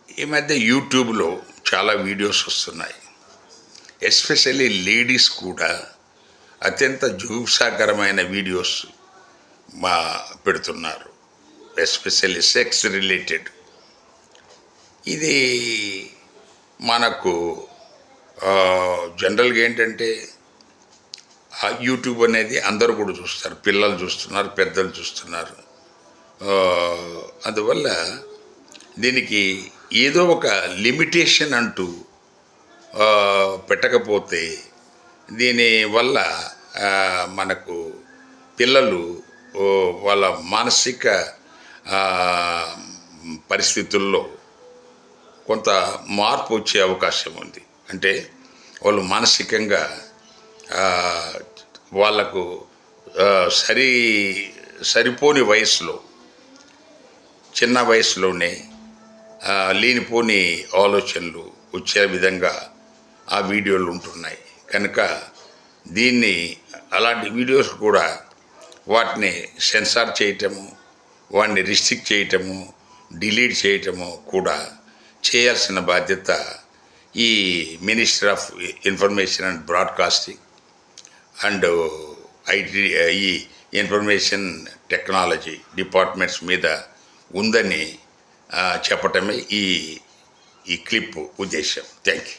ఈ మధ్య యూట్యూబ్లో చాలా వీడియోస్ వస్తున్నాయి. ఎస్పెషల్లీ లేడీస్ కూడా అత్యంత జుగుప్సాకరమైన వీడియోస్ పెడుతున్నారు. Especially sex related. ఇది మనకు జనరల్గా ఏంటంటే యూట్యూబ్ అనేది అందరూ కూడా చూస్తారు. పిల్లలు చూస్తున్నారు, పెద్దలు చూస్తున్నారు. అందువల్ల దీనికి ఏదో ఒక లిమిటేషన్ అంటూ పెట్టకపోతే దీనివల్ల మనకు పిల్లలు వాళ్ళ మానసిక పరిస్థితుల్లో కొంత మార్పు వచ్చే అవకాశం ఉంది. అంటే వాళ్ళు మానసికంగా వాళ్ళకు సరిపోని వయసులో, చిన్న వయసులోనే లేనిపోని ఆలోచనలు వచ్చే విధంగా ఆ వీడియోలు ఉంటున్నాయి. కనుక దీన్ని అలాంటి వీడియోస్ కూడా వాటిని సెన్సార్ చేయటము, వాటిని రిస్ట్రిక్ట్ చేయటము, డిలీట్ చేయటము కూడా చేయాల్సిన బాధ్యత ఈ minister of information and broadcasting and ఈ ఇన్ఫర్మేషన్ టెక్నాలజీ డిపార్ట్మెంట్స్ మీద ఉందని చెప్పటమే ఈ క్లిప్ ఉద్దేశం. Thank you.